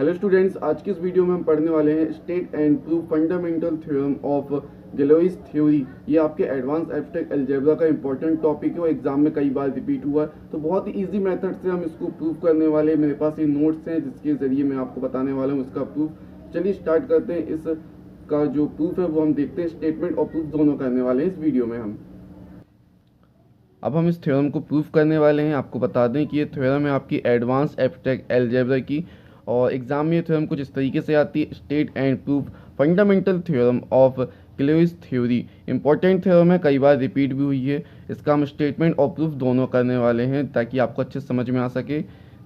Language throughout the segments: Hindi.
हेलो स्टूडेंट्स, आज की इस वीडियो में हम पढ़ने वाले हैं state and prove fundamental theorem of Galois theory. ये आपके एडवांस एब्स्ट्रैक्ट अलजेब्रा का इंपॉर्टेंट टॉपिक है और एग्जाम में कई बार रिपीट हुआ है, तो बहुत ही इजी मेथड से हम इसको प्रूव करने वाले हैं। मेरे पास ये नोट्स हैं जिसके ज़रिए मैं आपको बताने वाला हूँ इसका प्रूफ। चलिए स्टार्ट करते हैं। इस का जो प्रूफ है वो हम देखते हैं। स्टेटमेंट और प्रूफ दोनों करने वाले हैं इस वीडियो में हम। अब हम इस थ्योरम को प्रूफ करने वाले हैं। आपको बता दें कि ये थ्योरम है आपकी एडवांस एब्स्ट्रैक्ट अलजेब्रा की, और एग्जाम में ये थ्योरम कुछ इस तरीके से आती है। State and proof fundamental theorem of Galois theory. Important theorem है, कई बार रिपीट भी हुई है। इसका हम स्टेटमेंट और प्रूफ दोनों करने वाले हैं ताकि आपको अच्छे समझ में आ सके।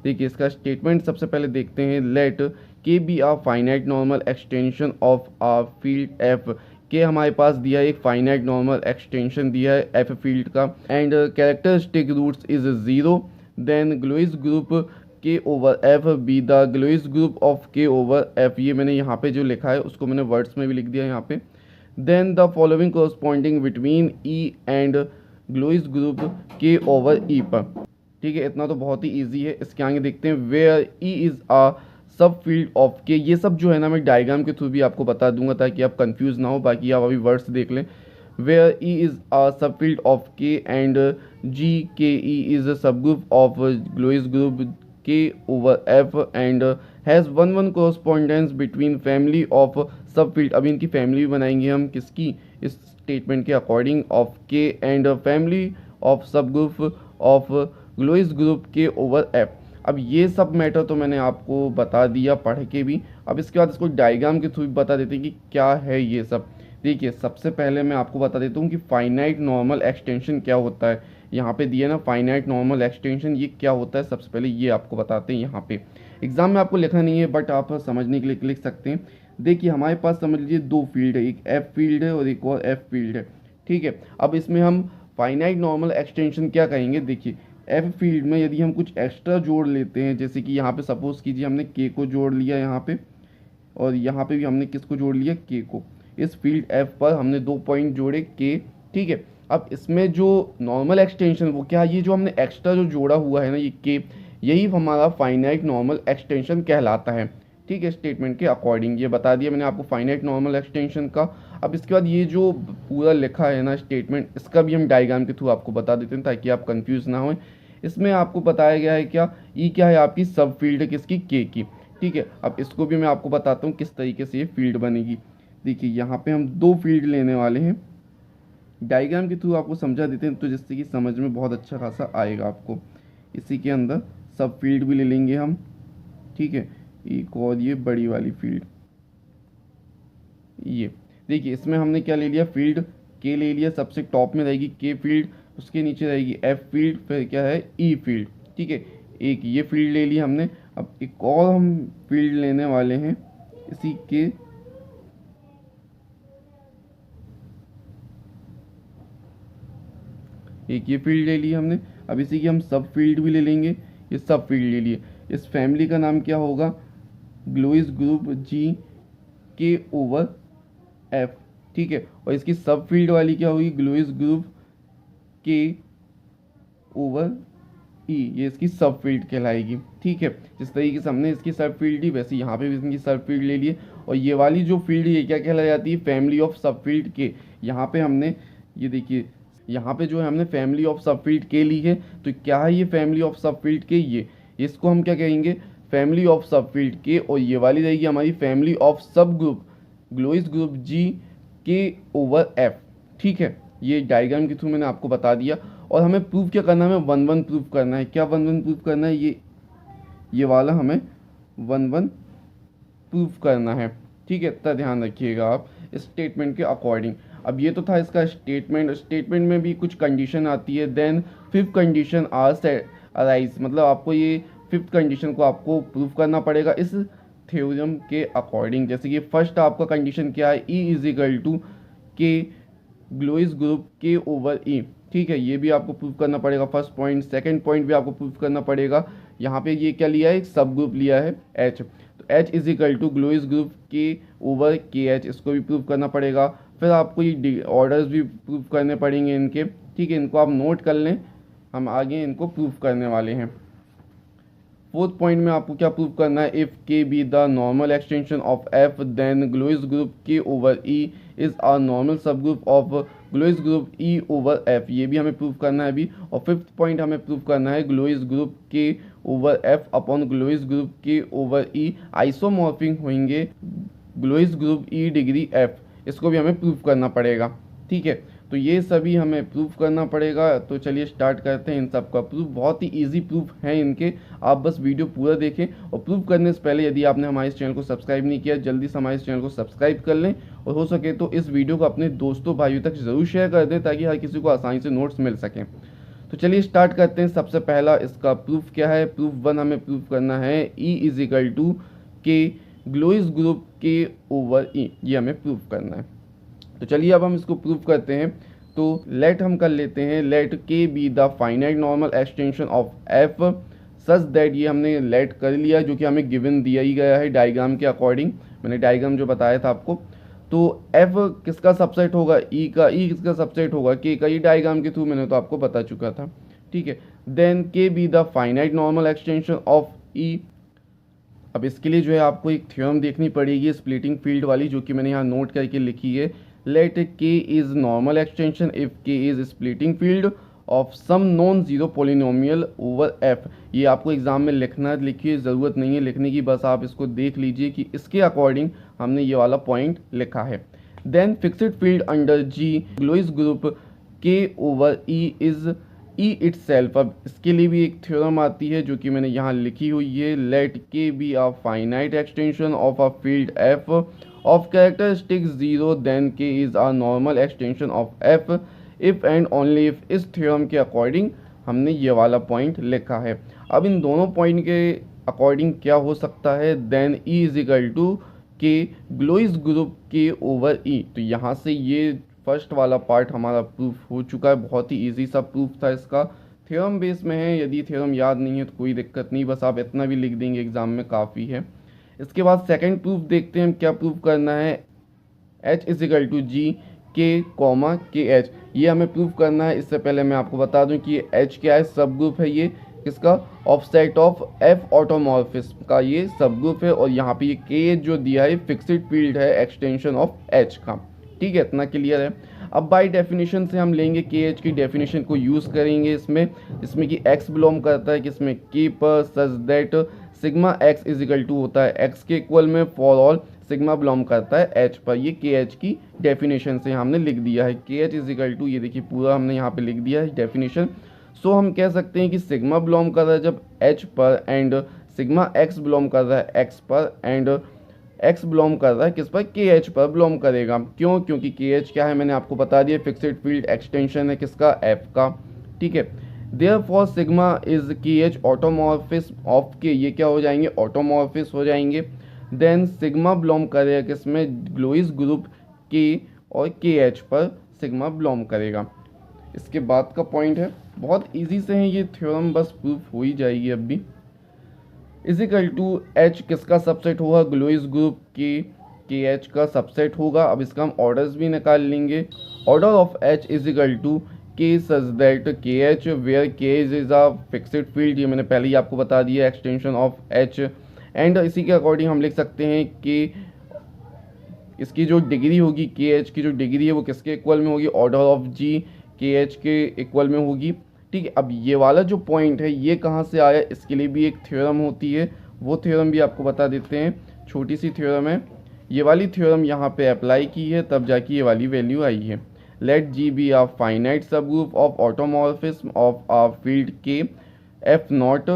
देखिए इसका स्टेटमेंट सबसे पहले देखते हैं। Let K be a finite normal extension of a field F. के हमारे पास दिया है एक फाइनाइट नॉर्मल एक्सटेंशन दिया है एफ फील्ड का, and characteristic roots is 0। Then Galois group K over F be the Galois group of K over F. ये मैंने यहाँ पे जो लिखा है उसको मैंने वर्ड्स में भी लिख दिया यहाँ पे। Then the following correspondence between E and Galois group K over E पर। ठीक है, इतना तो बहुत ही ईजी है। इसके आगे देखते हैं। वेयर ई इज़ आ सब फील्ड ऑफ के। ये सब जो है ना मैं डायग्राम के थ्रू भी आपको बता दूंगा ताकि आप कंफ्यूज ना हो, बाकी आप अभी वर्ड्स देख लें। वेयर ई इज़ आ सब फील्ड ऑफ के and ji K E is अ सब group of Galois group K over F and has one correspondence between family of सब फील्ड। अभी इनकी फैमिली बनाएंगे हम किसकी, इस स्टेटमेंट के अकॉर्डिंग, ऑफ के एंड फैमिली ऑफ सब group of Galois group K over F. अब ये सब मैटर तो मैंने आपको बता दिया पढ़ के भी। अब इसके बाद इसको डायग्राम के थ्रू भी बता देते हैं कि क्या है ये सब। देखिए सबसे पहले मैं आपको बता देता हूँ कि फाइनाइट नॉर्मल एक्सटेंशन क्या होता है। यहाँ पे दिया ना फाइनाइट नॉर्मल एक्सटेंशन, ये क्या होता है सबसे पहले ये आपको बताते हैं। यहाँ पे एग्जाम में आपको लिखना नहीं है बट आप समझने के लिए लिख सकते हैं। देखिए हमारे पास समझ लीजिए दो फील्ड है, एक एफ फील्ड है और एक और एफ फील्ड है। ठीक है, अब इसमें हम फाइनाइट नॉर्मल एक्सटेंशन क्या कहेंगे। देखिए एफ फील्ड में यदि हम कुछ एक्स्ट्रा जोड़ लेते हैं, जैसे कि यहाँ पे सपोज कीजिए हमने के को जोड़ लिया यहाँ पे, और यहाँ पे भी हमने किसको जोड़ लिया, के को। इस फील्ड एफ पर हमने 2 पॉइंट जोड़े के। ठीक है, अब इसमें जो नॉर्मल एक्सटेंशन वो क्या, ये जो हमने एक्स्ट्रा जो जोड़ा हुआ है ना ये के, यही हमारा फाइनाइट नॉर्मल एक्सटेंशन कहलाता है। ठीक है, स्टेटमेंट के अकॉर्डिंग ये बता दिया मैंने आपको फाइनाइट नॉर्मल एक्सटेंशन का। अब इसके बाद ये जो पूरा लिखा है ना स्टेटमेंट, इसका भी हम डायग्राम के थ्रू आपको बता देते हैं ताकि आप कंफ्यूज ना हो। इसमें आपको बताया गया है क्या, ई क्या है आपकी सब फील्ड किसकी, के की। ठीक है, अब इसको भी मैं आपको बताता हूँ किस तरीके से ये फील्ड बनेगी। देखिए यहाँ पे हम दो फील्ड लेने वाले हैं, डायग्राम के थ्रू आपको समझा देते हैं तो जिससे कि समझ में बहुत अच्छा खासा आएगा आपको। इसी के अंदर सब फील्ड भी ले लेंगे हम। ठीक है, एक और ये बड़ी वाली फील्ड, ये देखिए इसमें हमने क्या ले लिया, फील्ड के ले लिया। सबसे टॉप में रहेगी के फील्ड, उसके नीचे रहेगी एफ फील्ड, फिर क्या है ई फील्ड। ठीक है, एक ये फील्ड ले ली हमने। अब एक और हम फील्ड लेने वाले हैं इसी के, एक ये फील्ड ले ली हमने। अब इसी की हम सब फील्ड भी ले लेंगे। ये सब फील्ड ले लिए। इस फैमिली का नाम क्या होगा, ग्लोइस ग्रुप जी के ओवर एफ। ठीक है, और इसकी सब फील्ड वाली क्या होगी, ग्लोइस ग्रुप के ओवर ई, ये इसकी सब फील्ड कहलाएगी। ठीक है, जिस तरीके से हमने इसकी सब फील्ड ली वैसे यहाँ पे भी इसकी सब फील्ड ले लिए। और ये वाली जो फील्ड ये क्या कहलाई जाती है, फैमिली ऑफ सब फील्ड के। यहाँ पे हमने ये देखिए यहाँ पे जो है हमने फैमिली ऑफ सब फील्ड के ली है, तो क्या है ये फैमिली ऑफ सब फील्ड के, ये इसको हम क्या कहेंगे, फैमिली ऑफ सब फील्ड के। और ये वाली रहेगी हमारी फैमिली ऑफ सब ग्रुप ग्लोइस ग्रुप जी के ओवर एफ। ठीक है, ये डायग्राम के थ्रू मैंने आपको बता दिया। और हमें प्रूफ क्या करना है, हमें 1 1 प्रूफ करना है। क्या 1 1 प्रूफ करना है, ये वाला हमें 1 1 प्रूफ करना है। ठीक है, इतना ध्यान रखिएगा आप स्टेटमेंट के अकॉर्डिंग। अब ये तो था इसका स्टेटमेंट। स्टेटमेंट में भी कुछ कंडीशन आती है। देन फिफ्थ कंडीशन अराइज, मतलब आपको ये फिफ्थ कंडीशन को आपको प्रूफ करना पड़ेगा इस थ्योरम के अकॉर्डिंग। जैसे कि फर्स्ट आपका कंडीशन क्या है, ई is equal to K Galois group K over ई। ठीक है, ये भी आपको प्रूफ करना पड़ेगा फर्स्ट पॉइंट। सेकंड पॉइंट भी आपको प्रूफ करना पड़ेगा। यहाँ पे ये क्या लिया है, एक सब ग्रुप लिया है एच, तो H is equal to Galois group K over K H, इसको भी प्रूफ करना पड़ेगा। फिर आपको ये ऑर्डर्स भी प्रूफ करने पड़ेंगे इनके। ठीक है, इनको आप नोट कर लें, हम आगे इनको प्रूफ करने वाले हैं। फोर्थ पॉइंट में आपको क्या प्रूव करना है, if K be the normal extension of F then Galois group K over E is a normal subgroup of Galois group E over F, ये भी हमें प्रूव करना है अभी। और फिफ्थ पॉइंट हमें प्रूव करना है Galois group K over F upon Galois group K over ई आइसोमॉर्फिक होंगे ग्लोइस ग्रुप ई डिग्री एफ, इसको भी हमें प्रूव करना पड़ेगा। ठीक है, तो ये सभी हमें प्रूफ करना पड़ेगा। तो चलिए स्टार्ट करते हैं इन सब का प्रूफ। बहुत ही इजी प्रूफ है इनके, आप बस वीडियो पूरा देखें। और प्रूफ करने से पहले यदि आपने हमारे इस चैनल को सब्सक्राइब नहीं किया, जल्दी से हमारे इस चैनल को सब्सक्राइब कर लें और हो सके तो इस वीडियो को अपने दोस्तों भाइयों तक ज़रूर शेयर कर दें ताकि हर किसी को आसानी से नोट्स मिल सकें। तो चलिए स्टार्ट करते हैं। सबसे पहला इसका प्रूफ क्या है, प्रूफ 1 हमें प्रूफ करना है E is equal to K Galois group K over E, ये हमें प्रूफ करना है। तो चलिए अब हम इसको प्रूफ करते हैं। तो लेट हम कर लेते हैं, let K be the finite normal extension of F such that, ये हमने लेट कर लिया जो कि हमें गिवन दिया ही गया है डायग्राम के अकॉर्डिंग, मैंने डायग्राम जो बताया था आपको। तो एफ किसका सबसेट होगा, ई का, ई किसका सबसेट होगा, के का, ये डायग्राम के थ्रू मैंने तो आपको बता चुका था। ठीक है, then K be the finite normal extension of E. अब इसके लिए जो है आपको एक थ्योरम देखनी पड़ेगी स्प्लिटिंग फील्ड वाली, जो कि मैंने यहाँ नोट करके लिखी है। Let K is normal extension if K is splitting field of some non zero polynomial over F, ये आपको एग्जाम में लिखना, लिखिए, ज़रूरत नहीं है लिखने की, बस आप इसको देख लीजिए कि इसके अकॉर्डिंग हमने ये वाला पॉइंट लिखा है। Then fixed field under ji ग्लोइस group K over E is E itself. अब इसके लिए भी एक थ्योरम आती है जो कि मैंने यहाँ लिखी हुई है। Let K be a finite extension of a field F of characteristic 0 then K is a normal extension of F if and only if. इस थ्योरम के अकॉर्डिंग हमने ये वाला पॉइंट लिखा है। अब इन दोनों पॉइंट के अकॉर्डिंग क्या हो सकता है, then E is equal to K Galois group K over ई। तो यहाँ से ये फर्स्ट वाला पार्ट हमारा प्रूफ हो चुका है, बहुत ही इजी सा प्रूफ था इसका, थ्योरम बेस में है। यदि थ्योरम याद नहीं है तो कोई दिक्कत नहीं, बस आप इतना भी लिख देंगे एग्जाम में काफ़ी है। इसके बाद सेकंड प्रूफ देखते हैं हम क्या प्रूफ करना है, H इज इक्वल टू जी के कॉमा के एच, ये हमें प्रूफ करना है। इससे पहले मैं आपको बता दूं कि H क्या है, सब ग्रुप है ये किसका, ऑफसेट ऑफ एफ ऑटोमॉर्फिस का ये सब ग्रुप है। और यहाँ पे ये के जो दिया है फिक्स्ड फील्ड है एक्सटेंशन ऑफ H का। ठीक है, इतना क्लियर है। अब बाय डेफिनेशन से हम लेंगे के एच की डेफिनेशन को यूज़ करेंगे इसमें, जिसमें कि x बिलोंग करता है किसमें, के पर, such that sigma x is equal to होता है x के इक्वल में फॉर ऑल सिग्मा बिलोंग करता है h पर। ये के एच की डेफिनेशन से हमने लिख दिया है, के एच इज इक्वल टू, ये देखिए पूरा हमने यहाँ पे लिख दिया है डेफिनेशन। सो हम कह सकते हैं कि सिग्मा बिलोंग कर रहा है जब h पर, एंड सिग्मा x बिलोंग कर रहा है x पर, एंड x बिलोंग कर रहा है किस पर, के एच पर बिलोंग करेगा। क्यों, क्योंकि के एच क्या है मैंने आपको बता दिया, फिक्स्ड फील्ड एक्सटेंशन है किसका, f का। ठीक है, देयरफॉर सिग्मा इज के एच ऑटोमॉर्फिस ऑफ के, ये क्या हो जाएंगे, ऑटोमॉर्फिस हो जाएंगे। देन सिग्मा बिलोंग करेगा किसमें, ग्लोइस ग्रुप के, और के एच पर सिग्मा बिलोंग करेगा। इसके बाद का पॉइंट है, बहुत ईजी से है ये थ्योरम, बस प्रूफ हो ही जाएगी अब भी। इज इक्वल टू एच किसका सबसेट होगा, ग्लोइस ग्रुप के एच का सबसेट होगा। अब इसका हम ऑर्डर्स भी निकाल लेंगे। Order of H is equal to K such that K H where K is a fixed field, ये मैंने पहले ही आपको बता दिया, एक्सटेंशन ऑफ एच। एंड इसी के अकॉर्डिंग हम लिख सकते हैं कि इसकी जो डिग्री होगी, के एच की जो डिग्री है वो किसके इक्वल में होगी, ऑर्डर ऑफ जी के एच के इक्वल में होगी। ठीक है, अब ये वाला जो पॉइंट है ये कहाँ से आया, इसके लिए भी एक थ्योरम होती है, वो थ्योरम भी आपको बता देते हैं, छोटी सी थ्योरम है। ये वाली थ्योरम यहाँ पे अप्लाई की है तब जाके ये वाली वैल्यू आई है। Let G be a finite subgroup of automorphism of a field K F nought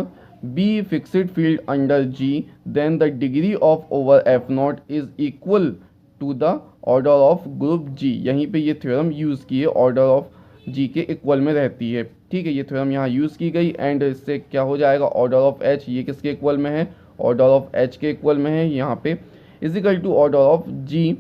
be fixed field under G, then the degree of over F nought is equal to the order of group G. यहीं पे ये थ्योरम यूज़ की है, ऑर्डर ऑफ जी के इक्वल में रहती है। ठीक है, ये थ्योरम यहाँ यूज़ की गई, एंड इससे क्या हो जाएगा, ऑर्डर ऑफ एच ये किसके इक्वल में है, ऑर्डर ऑफ एच के इक्वल में है यहाँ पे, is equal to order of G,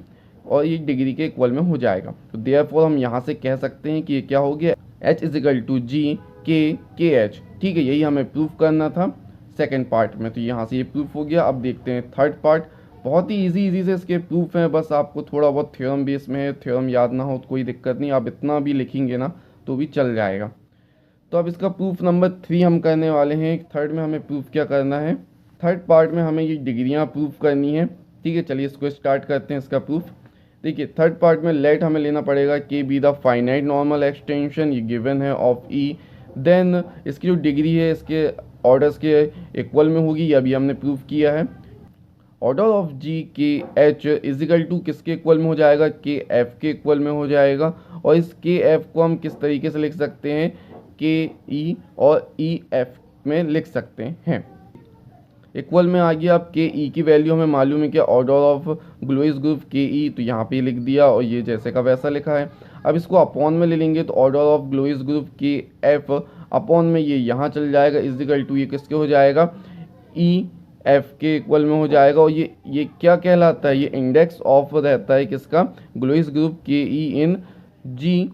और ये डिग्री के इक्वल में हो जाएगा। तो देयरफॉर हम यहाँ से कह सकते हैं कि ये क्या हो गया, एच इज इक्वल टू जी के एच। ठीक है, यही हमें प्रूफ करना था सेकेंड पार्ट में, तो यहाँ से ये प्रूफ हो गया। अब देखते हैं थर्ड पार्ट, बहुत ही इजी से इसके प्रूफ हैं, बस आपको थोड़ा बहुत थ्योरम बेस में है, थ्योरम याद ना हो तो कोई दिक्कत नहीं, आप इतना भी लिखेंगे ना तो भी चल जाएगा। तो अब इसका प्रूफ नंबर 3 हम करने वाले हैं। थर्ड में हमें प्रूफ क्या करना है, थर्ड पार्ट में हमें ये डिग्रियाँ प्रूफ करनी है। ठीक है, चलिए इसको स्टार्ट करते हैं इसका प्रूफ। देखिए थर्ड पार्ट में लेट हमें लेना पड़ेगा के be the finite normal extension, ये गिवन है ऑफ ई, देन इसकी जो डिग्री है इसके ऑर्डर्स के इक्वल में होगी, ये अभी हमने प्रूफ किया है। ऑर्डर ऑफ जी के एच इजिकल टू किसके इक्वल में हो जाएगा, के एफ के इक्वल में हो जाएगा। और इस के एफ को हम किस तरीके से लिख सकते हैं, के ई और ई एफ में लिख सकते हैं। इक्वल में आ गया, अब के ई की वैल्यू हमें मालूम है क्या, ऑर्डर ऑफ ग्लोइस ग्रुप के ई, तो यहाँ पे लिख दिया और ये जैसे का वैसा लिखा है। अब इसको अपॉन में ले लेंगे तो ऑर्डर ऑफ ग्लोइस ग्रुप के एफ अपॉन में ये यहाँ चल जाएगा, इजिकल टू ये किसके हो जाएगा, ई एफ के इक्वल में हो जाएगा। और ये क्या कहलाता है, ये इंडेक्स ऑफ रहता है किसका, ग्लोइस ग्रुप के ई इन जी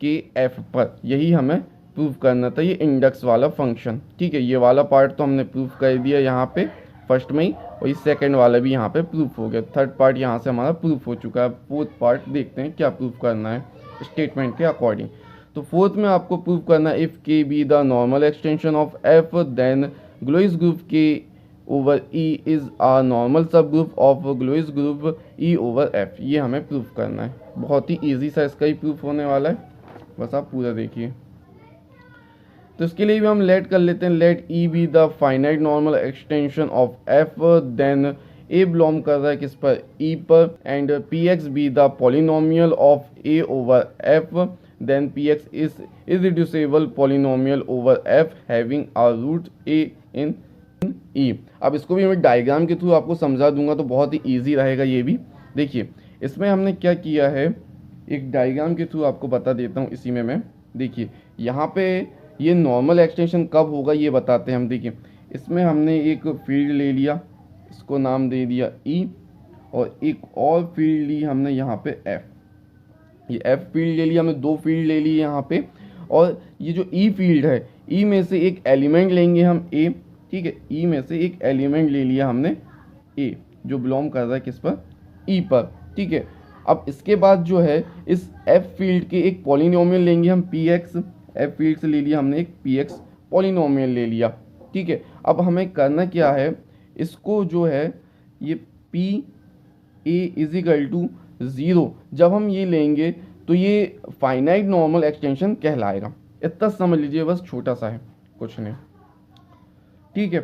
के एफ पर, यही हमें प्रूफ करना था, ये इंडेक्स वाला फंक्शन। ठीक है, ये वाला पार्ट तो हमने प्रूफ कर दिया यहाँ पे फर्स्ट में ही, और ये सेकंड वाला भी यहाँ पे प्रूफ हो गया। थर्ड पार्ट यहाँ से हमारा प्रूफ हो चुका है। फोर्थ पार्ट देखते हैं क्या प्रूफ करना है स्टेटमेंट के अकॉर्डिंग। तो फोर्थ में आपको प्रूफ करना है, if K be the normal extension of F then Galois group K over E is a normal subgroup of Galois group E over F, ये हमें प्रूफ करना है। बहुत ही ईजी सा इसका ही प्रूफ होने वाला है, बस आप पूरा देखिए। तो इसके लिए भी हम लेट कर लेते हैं, let E be the finite normal extension of F, then a belong कर रहा है किस पर, ई पर, and P X be the polynomial of A over F, then P X is irreducible polynomial over F having a root a in E. अब इसको भी मैं डायग्राम के थ्रू आपको समझा दूंगा तो बहुत ही ईजी रहेगा ये भी। देखिए इसमें हमने क्या किया है, एक डायग्राम के थ्रू आपको बता देता हूँ इसी में मैं। देखिए यहाँ पे ये नॉर्मल एक्सटेंशन कब होगा ये बताते हैं हम। देखिए इसमें हमने एक फील्ड ले लिया, इसको नाम दे दिया ई, और एक और फील्ड ली हमने यहाँ पे एफ। ये एफ फील्ड ले लिया हमने, दो फील्ड ले लिए यहाँ पे। और ये जो ई फील्ड है, ई में से एक एलिमेंट लेंगे हम ए। ठीक है, ई में से एक एलिमेंट ले लिया हमने ए, जो बिलोंग कर रहा है किस पर, ई पर। ठीक है, अब इसके बाद जो है इस एफ फील्ड के एक पॉलिनोमियल लेंगे हम पी एक्स। एफ फील्ड से ले लिया हमने एक पी एक्स पॉलिनोमियल ले लिया। ठीक है, अब हमें करना क्या है, इसको जो है ये पी ए इजिकल टू 0 जब हम ये लेंगे तो ये फाइनाइट नॉर्मल एक्सटेंशन कहलाएगा। इतना समझ लीजिए, बस छोटा सा है, कुछ नहीं। ठीक है,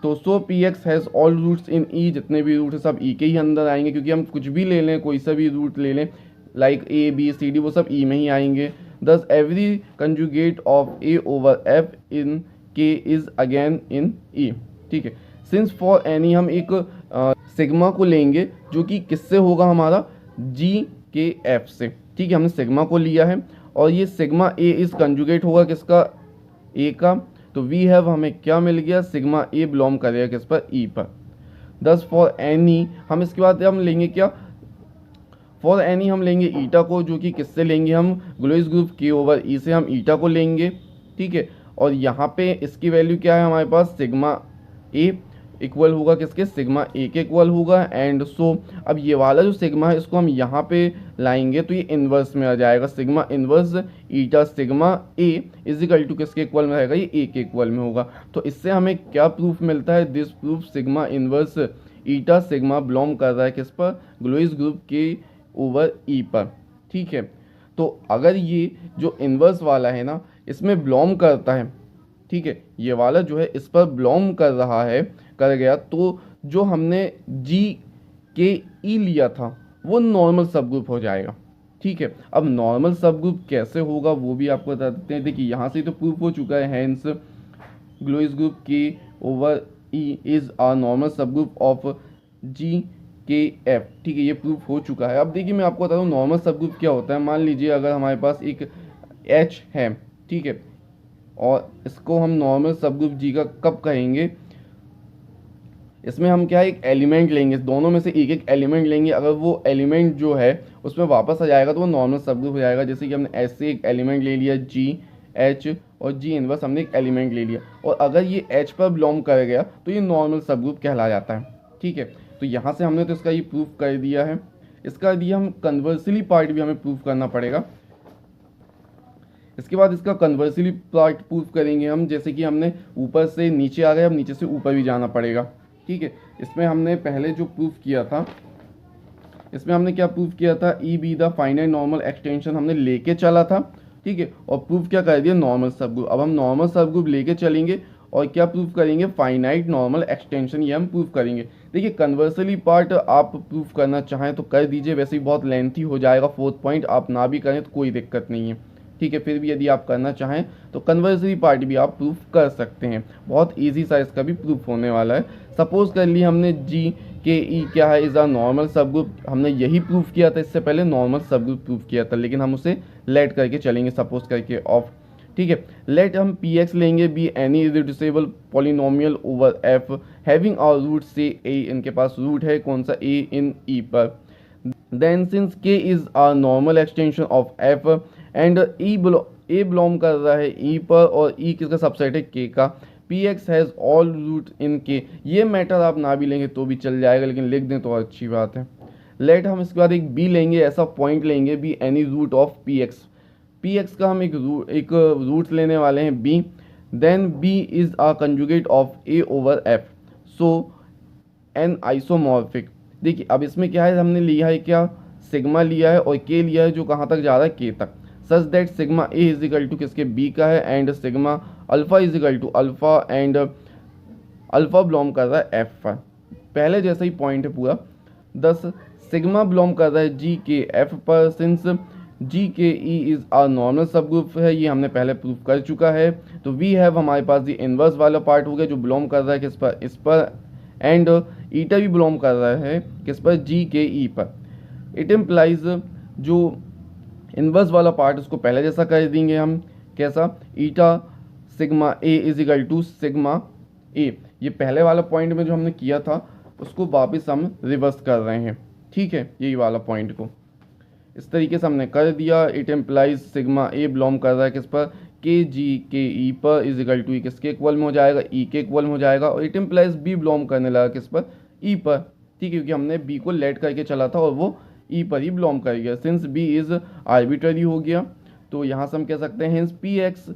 तो so P X has all roots in E, जितने भी रूट है सब ई के ही अंदर आएंगे, क्योंकि हम कुछ भी ले लें, कोई सा भी रूट ले लें like A B C D, वो सब ई में ही आएंगे। Thus every conjugate of A over F in K is again in E। ठीक है, since for any हम एक सिग्मा को लेंगे जो कि किससे होगा हमारा, G के F से। ठीक है, हमने सिग्मा को लिया है और ये सिग्मा A इस कंजुगेट होगा किसका, A का। तो वी हैव हमें क्या मिल गया, सिग्मा A बिलोंग करेगा किस पर, E पर। Thus for any हम इसके बाद हम लेंगे क्या, फॉर एनी हम लेंगे ईटा को, जो कि किससे लेंगे हम, ग्लोइस ग्रुप के ओवर ई से हम ईटा को लेंगे। ठीक है, और यहाँ पे इसकी वैल्यू क्या है हमारे पास, सिग्मा ए इक्वल होगा किसके, सिग्मा ए के इक्वल होगा। एंड सो अब ये वाला जो सिग्मा है इसको हम यहाँ पे लाएंगे तो ये इन्वर्स में आ जाएगा, sigma inverse eta sigma A is equal to किसके इक्वल में रहेगा, ये ए के इक्वल में होगा। तो इससे हमें क्या प्रूफ मिलता है, this proof sigma inverse eta sigma belong कर रहा है किस पर, Galois group K over E पर। ठीक है, तो अगर ये जो इन्वर्स वाला है ना इसमें बिलोंग करता है, ठीक है, ये वाला जो है इस पर बिलोंग कर रहा है, कर गया, तो जो हमने जी के ई लिया था वो नॉर्मल सब ग्रुप हो जाएगा। ठीक है, अब नॉर्मल सब ग्रुप कैसे होगा वो भी आपको बता देते हैं। देखिए यहाँ से तो प्रूफ हो चुका है, hence Galois group K over E is a normal subgroup of G K F. ठीक है, ये प्रूफ हो चुका है। अब देखिए मैं आपको बता दूँ नॉर्मल सब ग्रुप क्या होता है। मान लीजिए अगर हमारे पास एक एच है, ठीक है, और इसको हम नॉर्मल सब ग्रुप जी का कब कहेंगे, इसमें हम क्या है एक एलिमेंट लेंगे, दोनों में से एक एक एलिमेंट लेंगे, अगर वो एलिमेंट जो है उसमें वापस आ जाएगा तो वो नॉर्मल सब ग्रुप हो जाएगा। जैसे कि हमने एच से एक एलिमेंट ले लिया जी एच, और जी इनवर्स हमने एक एलिमेंट ले लिया, और अगर ये एच पर बिलोंग कर गया तो ये नॉर्मल सब ग्रुप कहला जाता है। ठीक है, तो यहाँ से हमने तो इसका ये प्रूफ कर दिया है। इसका दिया हम कन्वर्सली पार्ट भी हमें प्रूफ करना पड़ेगा। इसके बाद इसका कन्वर्सली पार्ट प्रूफ करेंगे हम, जैसे कि हमने ऊपर से नीचे आ गए, अब नीचे से ऊपर भी जाना पड़ेगा। ठीक है, इसमें हमने पहले जो प्रूफ किया था, इसमें हमने क्या प्रूफ किया था, ई be the finite normal extension हमने लेके चला था। ठीक है, और प्रूफ क्या कर दिया, नॉर्मल सब ग्रुप। अब हम नॉर्मल सब ग्रुप लेके चलेंगे और क्या प्रूफ करेंगे, फाइनाइट नॉर्मल एक्सटेंशन, ये हम प्रूफ करेंगे। देखिए कन्वर्सली पार्ट आप प्रूफ करना चाहें तो कर दीजिए, वैसे ही बहुत लेंथी हो जाएगा फोर्थ पॉइंट, आप ना भी करें तो कोई दिक्कत नहीं है। ठीक है, फिर भी यदि आप करना चाहें तो कन्वर्सरी पार्ट भी आप प्रूफ कर सकते हैं, बहुत इजी सा इसका भी प्रूफ होने वाला है। सपोज कर ली हमने जी के ई क्या है, इज़ अ नॉर्मल सब ग्रुप, हमने यही प्रूफ किया था, इससे पहले नॉर्मल सब ग्रुप प्रूफ किया था, लेकिन हम उसे लेट करके चलेंगे, सपोज करके ऑफ। ठीक है, लेट हम पी एक्स लेंगे B any irreducible polynomial over F having our root say A, इनके पास रूट है कौन सा, ए इन ई पर। देन सिंस के is a normal extension of F and A belong कर रहा है ई पर और ई किसका सबसेट है, के का, P X has all roots in K. ये मैटर आप ना भी लेंगे तो भी चल जाएगा, लेकिन लिख दें तो अच्छी बात है। लेट हम इसके बाद एक बी लेंगे, ऐसा पॉइंट लेंगे B any root of P X, P X का हम एक रूट लेने वाले हैं B. Then B is a conjugate of A over F, so an isomorphic. देखिए अब इसमें क्या है, हमने लिया है क्या, सिग्मा लिया है और के लिया है जो कहाँ तक जा रहा है, के तक, such that sigma A is equal to किसके, बी का है, and sigma alpha is equal to alpha, and alpha belong कर रहा है एफ पर। पहले जैसा ही पॉइंट है पूरा। 10 सिग्मा बिलोंग कर रहा है जी के एफ पर, since ji K E is a normal सब ग्रुप है, ये हमने पहले प्रूफ कर चुका है। तो वी हैव हमारे पास ये इन्वर्स वाला पार्ट हो गया जो बिलोंग कर रहा है किस पर, इस पर, एंड ईटा भी बिलोंग कर रहा है किस पर, जी के ई पर। इट इम्प्लाइज जो इन्वर्स वाला पार्ट उसको पहले जैसा कर देंगे हम, कैसा, eta sigma A is equal to sigma a, ये पहले वाला पॉइंट में जो हमने किया था उसको वापस हम रिवर्स कर रहे हैं। ठीक है, यही वाला पॉइंट को इस तरीके से हमने कर दिया। It implies sigma A belong कर रहा है किस पर, के जी के ई पर, इज इक्वल टू किसके इक्वल में हो जाएगा, ई के इक्वल में हो जाएगा। और इट एम्प्लाइज बी बिलोंग करने लगा किस पर, ई पर। ठीक है, क्योंकि हमने बी को लेट करके चला था और वो ई पर ही बिलोंग कर गया, सिंस बी इज आर्बिट्ररी हो गया। तो यहाँ से हम कह सकते हैं P X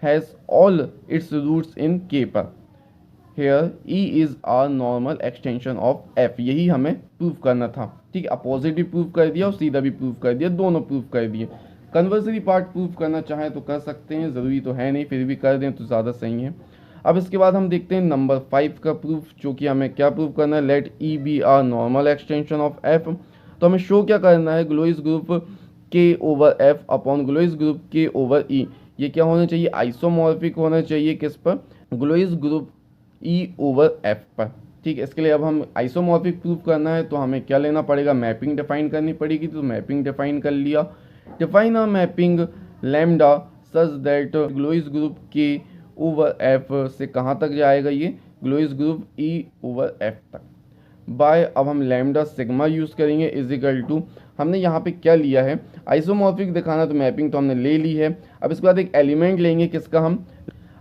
has all its roots in K पर, here E is a normal extension of F, यही हमें प्रूफ करना था। ठीक है, अपोजिट भी प्रूफ कर दिया और सीधा भी प्रूफ कर दिया, दोनों प्रूफ कर दिए। कन्वर्सरी पार्ट प्रूफ करना चाहें तो कर सकते हैं, ज़रूरी तो है नहीं, फिर भी कर दें तो ज़्यादा सही है। अब इसके बाद हम देखते हैं नंबर 5 का प्रूफ, जो कि हमें क्या प्रूफ करना है, let E be a normal extension of F. तो हमें शो क्या करना है, Galois group K over F upon Galois group K over E. ये क्या होना चाहिए, आइसोमॉर्फिक होना चाहिए किस पर, Galois group E over F पर। ठीक है, इसके लिए अब हम आइसोमॉर्फिक प्रूफ करना है तो हमें क्या लेना पड़ेगा, मैपिंग डिफाइन करनी पड़ेगी। तो मैपिंग डिफाइन कर लिया, define a mapping lambda such that Galois group K over F से कहाँ तक जाएगा, ये Galois group E over F तक, बाय अब हम लैम्डा सिग्मा यूज़ करेंगे इज इक्वल टू, हमने यहाँ पे क्या लिया है, आइसोमॉर्फिक दिखाना, तो मैपिंग तो हमने ले ली है। अब इसके बाद एक एलिमेंट लेंगे किसका,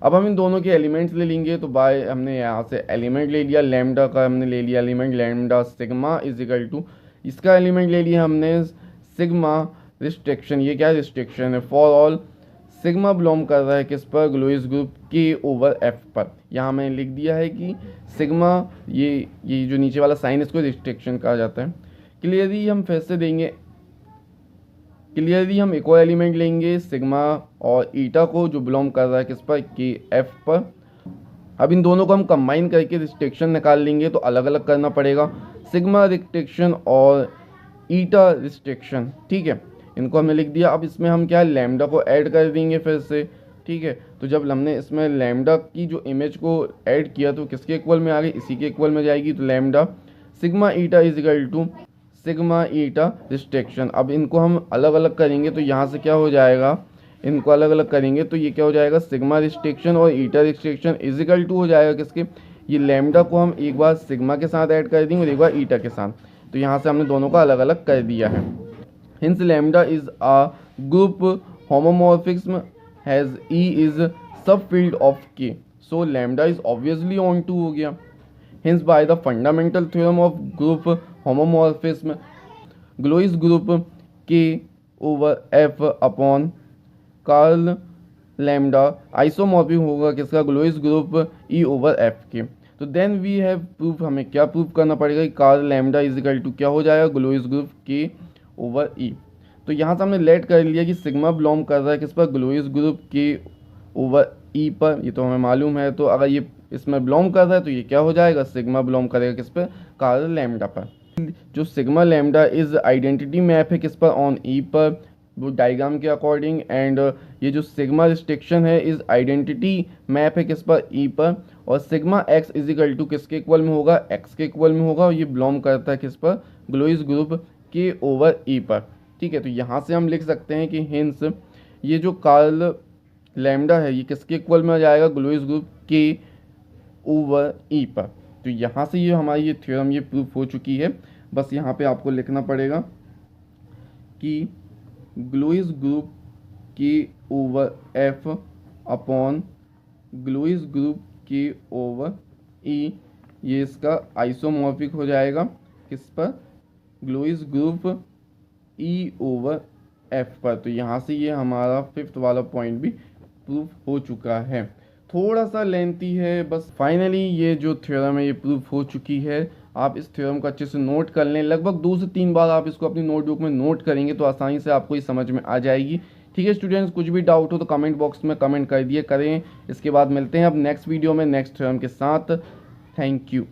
अब हम इन दोनों के एलिमेंट्स ले लेंगे। तो बाय हमने यहाँ से एलिमेंट ले लिया, लैम्डा का हमने ले लिया element, lambda sigma is equal to, इसका एलिमेंट ले लिया हमने सिग्मा रिस्ट्रिक्शन, ये क्या रिस्ट्रिक्शन है, फॉर ऑल सिग्मा बिलोंग कर रहा है किस पर, Galois group K over F पर। यहाँ मैंने लिख दिया है कि सिग्मा, ये जो नीचे वाला साइन इसको रिस्ट्रिक्शन कहा जाता है। क्लियरली हम फिर से देंगे, क्लियरली हम एक और एलिमेंट लेंगे सिग्मा और ईटा को, जो बिलोंग कर रहा है किस पर, के एफ पर। अब इन दोनों को हम कंबाइन करके रिस्ट्रिक्शन निकाल लेंगे, तो अलग अलग करना पड़ेगा, सिग्मा रिस्ट्रिक्शन और ईटा रिस्ट्रिक्शन। ठीक है, इनको हमने लिख दिया। अब इसमें हम क्या है, लैम्डा को ऐड कर देंगे फिर से। ठीक है, तो जब हमने इसमें लैम्डा की जो इमेज को ऐड किया तो किसके इक्वल में आ गई, इसी के इक्वल में जाएगी। तो lambda sigma eta is equal to sigma eta restriction. अब इनको हम अलग अलग करेंगे तो यहाँ से क्या हो जाएगा, इनको अलग अलग करेंगे तो ये क्या हो जाएगा, सिग्मा रिस्ट्रिक्शन और ईटा रिस्ट्रिक्शन इज इक्वल टू हो जाएगा किसके, ये लैम्डा को हम एक बार सिग्मा के साथ ऐड कर देंगे और एक बार ईटा के साथ। तो यहाँ से हमने दोनों का अलग अलग कर दिया है। Hence lambda is a group homomorphism as E is subfield of K, so lambda is obviously onto हो गया। Hence by the fundamental theorem of group homomorphism Galois group K over F upon ker lambda isomorphic होगा किसका, Galois group E over F के। तो देन वी हैव प्रूफ, हमें क्या प्रूफ करना पड़ेगा कि कार्ल लैम्डा इज इक्वल टू क्या हो जाएगा, ग्लोइस ग्रुप के ओवर ई। तो यहाँ से हमने लेट कर लिया कि सिग्मा बिलोंग कर रहा है किस पर, Galois group K over E पर, ये तो हमें मालूम है। तो अगर ये इसमें बिलोंग कर रहा है तो ये क्या हो जाएगा, सिग्मा बिलोंग करेगा किस पर, कार्ल लैम्डा पर। जो sigma lambda is identity map है किस पर, ऑन ई पर, वो डायग्राम के अकॉर्डिंग। एंड ये जो सिग्मा रिस्ट्रिक्शन है इज आइडेंटिटी मैप है किस पर, ई पर। और sigma X is equal to किसके इक्वल में होगा, एक्स के इक्वल में होगा। और ये बिलोंग करता है किस पर, Galois group K over E पर। ठीक है, तो यहाँ से हम लिख सकते हैं कि हिंस ये जो कार्ल लैम्डा है ये किसके इक्वल में आ जाएगा, ग्लोइस ग्रुप के ओवर ई पर। तो यहाँ से ये हमारी ये थ्योरम ये प्रूफ हो चुकी है। बस यहाँ पे आपको लिखना पड़ेगा कि ग्लोइस group K over F upon Galois group K over E, ये इसका आइसोमॉर्फिक हो जाएगा किस पर, Galois group E over F पर। तो यहाँ से ये हमारा फिफ्थ वाला पॉइंट भी प्रूफ हो चुका है। थोड़ा सा लेंथी है, बस फाइनली ये जो थ्योरम है ये प्रूफ हो चुकी है। आप इस थ्योरम को अच्छे से नोट कर लें, लगभग 2 से 3 बार आप इसको अपनी नोटबुक में नोट करेंगे तो आसानी से आपको ये समझ में आ जाएगी। ठीक है स्टूडेंट्स, कुछ भी डाउट हो तो कमेंट बॉक्स में कमेंट कर दिए करें। इसके बाद मिलते हैं अब नेक्स्ट वीडियो में नेक्स्ट थ्योरम के साथ। Thank you.